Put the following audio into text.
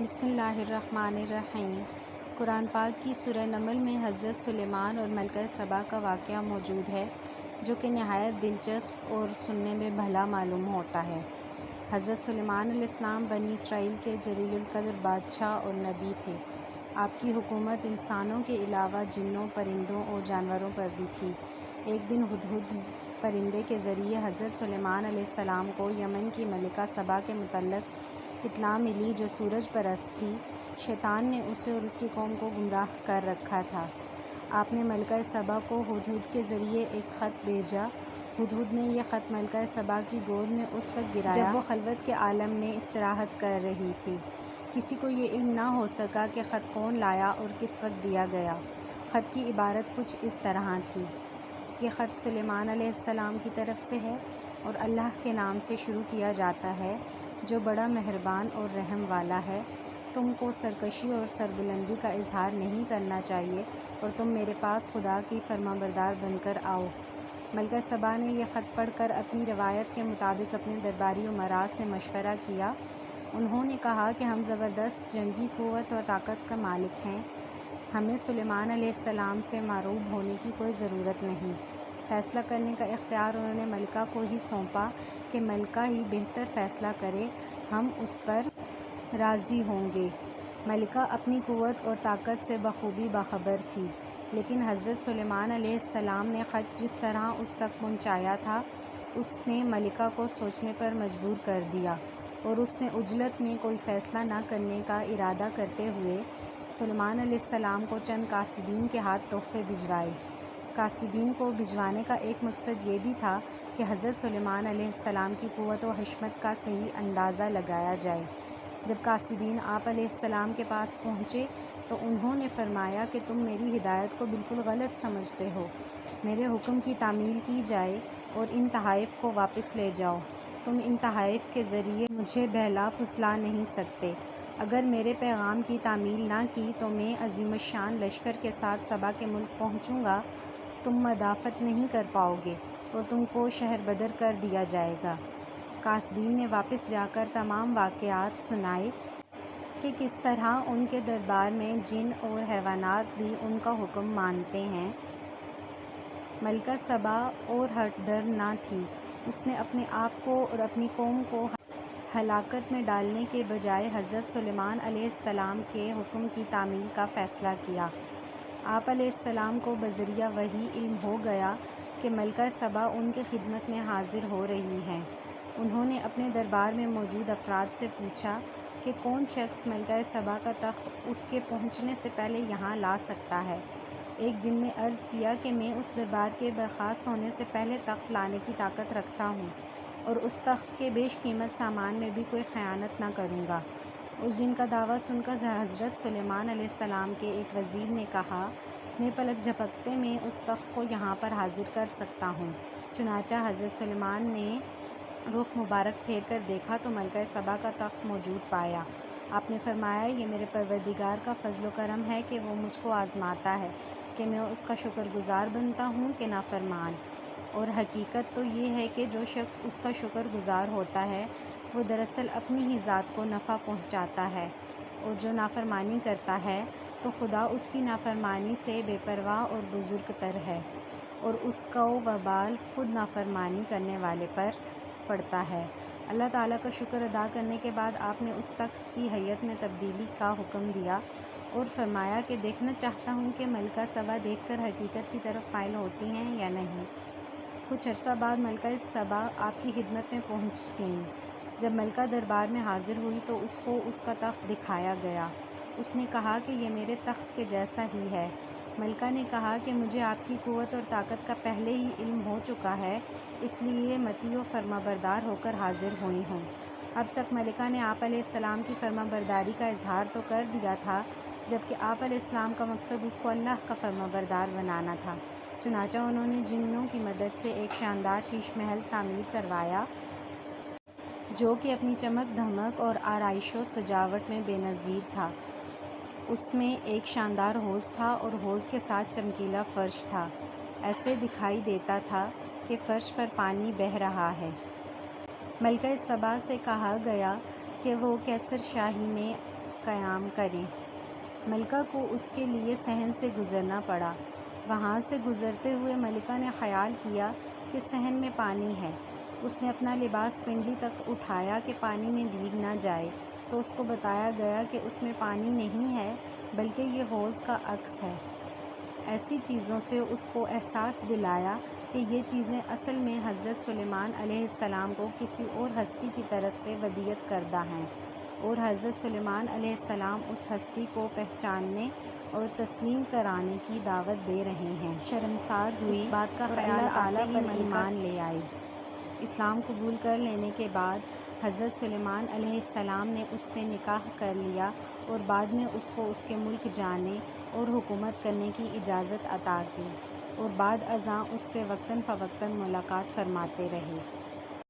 بسم اللہ الرحمن الرحیم۔ قرآن پاک کی سورہ نمل میں حضرت سلیمان اور ملکہ سبا کا واقعہ موجود ہے، جو کہ نہایت دلچسپ اور سننے میں بھلا معلوم ہوتا ہے۔ حضرت سلیمان علیہ السلام بنی اسرائیل کے جلیل القدر بادشاہ اور نبی تھے۔ آپ کی حکومت انسانوں کے علاوہ جنوں، پرندوں اور جانوروں پر بھی تھی۔ ایک دن ہدہد پرندے کے ذریعے حضرت سلیمان علیہ السلام کو یمن کی ملکہ سبا کے متعلق اطلاع ملی، جو سورج پرست تھی۔ شیطان نے اسے اور اس کی قوم کو گمراہ کر رکھا تھا۔ آپ نے ملکہ سبا کو ہدہد کے ذریعے ایک خط بھیجا۔ ہدہد نے یہ خط ملکہ سبا کی گود میں اس وقت گرایا جب وہ خلوت کے عالم میں استراحت کر رہی تھی۔ کسی کو یہ علم نہ ہو سکا کہ خط کون لایا اور کس وقت دیا گیا۔ خط کی عبارت کچھ اس طرح تھی: یہ خط سلیمان علیہ السلام کی طرف سے ہے اور اللہ کے نام سے شروع کیا جاتا ہے، جو بڑا مہربان اور رحم والا ہے۔ تم کو سرکشی اور سربلندی کا اظہار نہیں کرنا چاہیے اور تم میرے پاس خدا کی فرمانبردار بن کر آؤ۔ ملکہ سبا نے یہ خط پڑھ کر اپنی روایت کے مطابق اپنے درباری امراء سے مشورہ کیا۔ انہوں نے کہا کہ ہم زبردست جنگی قوت اور طاقت کا مالک ہیں، ہمیں سلیمان علیہ السلام سے معروب ہونے کی کوئی ضرورت نہیں۔ فیصلہ کرنے کا اختیار انہوں نے ملکہ کو ہی سونپا کہ ملکہ ہی بہتر فیصلہ کرے، ہم اس پر راضی ہوں گے۔ ملکہ اپنی قوت اور طاقت سے بخوبی باخبر تھی، لیکن حضرت سلیمان علیہ السلام نے خط جس طرح اس تک پہنچایا تھا، اس نے ملکہ کو سوچنے پر مجبور کر دیا، اور اس نے عجلت میں کوئی فیصلہ نہ کرنے کا ارادہ کرتے ہوئے سلیمان علیہ السلام کو چند قاصدین کے ہاتھ تحفے بھجوائے۔ قاصدین کو بھجوانے کا ایک مقصد یہ بھی تھا کہ حضرت سلیمان علیہ السلام کی قوت و حشمت کا صحیح اندازہ لگایا جائے۔ جب قاصدین آپ علیہ السلام کے پاس پہنچے تو انہوں نے فرمایا کہ تم میری ہدایت کو بالکل غلط سمجھتے ہو۔ میرے حکم کی تعمیل کی جائے اور ان تحائف کو واپس لے جاؤ۔ تم ان تحائف کے ذریعے مجھے بہلا پھسلا نہیں سکتے۔ اگر میرے پیغام کی تعمیل نہ کی تو میں عظیم الشان لشکر کے ساتھ سبا کے ملک پہنچوں گا، تم مدافعت نہیں کر پاؤ گے اور تم کو شہر بدر کر دیا جائے گا۔ قاصدین نے واپس جا کر تمام واقعات سنائے کہ کس طرح ان کے دربار میں جن اور حیوانات بھی ان کا حکم مانتے ہیں۔ ملکہ سبا اور ہٹ در نہ تھی۔ اس نے اپنے آپ کو اور اپنی قوم کو ہلاکت میں ڈالنے کے بجائے حضرت سلیمان علیہ السلام کے حکم کی تعمیل کا فیصلہ کیا۔ آپ علیہ السلام کو بذریعہ وحی علم ہو گیا کہ ملکہ سبا ان کی خدمت میں حاضر ہو رہی ہیں۔ انہوں نے اپنے دربار میں موجود افراد سے پوچھا کہ کون شخص ملکہ سبا کا تخت اس کے پہنچنے سے پہلے یہاں لا سکتا ہے۔ ایک جن نے عرض کیا کہ میں اس دربار کے برخاست ہونے سے پہلے تخت لانے کی طاقت رکھتا ہوں اور اس تخت کے بیش قیمت سامان میں بھی کوئی خیانت نہ کروں گا۔ اس جن کا دعویٰ سن کر حضرت سلیمان علیہ السلام کے ایک وزیر نے کہا، میں پلک جھپکتے میں اس تخت کو یہاں پر حاضر کر سکتا ہوں۔ چنانچہ حضرت سلیمان نے رخ مبارک پھیر کر دیکھا تو ملکہ سبا کا تخت موجود پایا۔ آپ نے فرمایا، یہ میرے پروردگار کا فضل و کرم ہے کہ وہ مجھ کو آزماتا ہے کہ میں اس کا شکر گزار بنتا ہوں کہ نافرمان۔ اور حقیقت تو یہ ہے کہ جو شخص اس کا شکر گزار ہوتا ہے وہ دراصل اپنی ہی ذات کو نفع پہنچاتا ہے، اور جو نافرمانی کرتا ہے تو خدا اس کی نافرمانی سے بے پرواہ اور بزرگ تر ہے، اور اس کا وبال خود نافرمانی کرنے والے پر پڑتا ہے۔ اللہ تعالیٰ کا شکر ادا کرنے کے بعد آپ نے اس تخت کی ہیئت میں تبدیلی کا حکم دیا اور فرمایا کہ دیکھنا چاہتا ہوں کہ ملکہ سبا دیکھ کر حقیقت کی طرف مائل ہوتی ہیں یا نہیں۔ کچھ عرصہ بعد ملکہ سبا آپ کی خدمت میں پہنچ گئیں۔ جب ملکہ دربار میں حاضر ہوئی تو اس کو اس کا تخت دکھایا گیا۔ اس نے کہا کہ یہ میرے تخت کے جیسا ہی ہے۔ ملکہ نے کہا کہ مجھے آپ کی قوت اور طاقت کا پہلے ہی علم ہو چکا ہے، اس لیے مطیع و فرما بردار ہو کر حاضر ہوئی ہوں۔ اب تک ملکہ نے آپ علیہ السلام کی فرما برداری کا اظہار تو کر دیا تھا، جبکہ آپ علیہ السلام کا مقصد اس کو اللہ کا فرما بردار بنانا تھا۔ چنانچہ انہوں نے جنوں کی مدد سے ایک شاندار شیش محل تعمیر کروایا، جو کہ اپنی چمک دھمک اور آرائش و سجاوٹ میں بے نظیر تھا۔ اس میں ایک شاندار حوض تھا اور حوض کے ساتھ چمکیلا فرش تھا، ایسے دکھائی دیتا تھا کہ فرش پر پانی بہہ رہا ہے۔ ملکہ سبا سے کہا گیا کہ وہ کیسر شاہی میں قیام کریں۔ ملکہ کو اس کے لیے صحن سے گزرنا پڑا۔ وہاں سے گزرتے ہوئے ملکہ نے خیال کیا کہ صحن میں پانی ہے۔ اس نے اپنا لباس پنڈلی تک اٹھایا کہ پانی میں بھیگ نہ جائے، تو اس کو بتایا گیا کہ اس میں پانی نہیں ہے بلکہ یہ حوض کا عکس ہے۔ ایسی چیزوں سے اس کو احساس دلایا کہ یہ چیزیں اصل میں حضرت سلیمان علیہ السلام کو کسی اور ہستی کی طرف سے ودیعت کردہ ہیں، اور حضرت سلیمان علیہ السلام اس ہستی کو پہچاننے اور تسلیم کرانے کی دعوت دے رہے ہیں۔ شرمسار ہوئی اس بات کا خیال اللہ تعالیٰ پر ایمان لے آئی۔ اسلام قبول کر لینے کے بعد حضرت سلیمان علیہ السلام نے اس سے نکاح کر لیا اور بعد میں اس کو اس کے ملک جانے اور حکومت کرنے کی اجازت عطا کی، اور بعد ازاں اس سے وقتاً فوقتاً ملاقات فرماتے رہے۔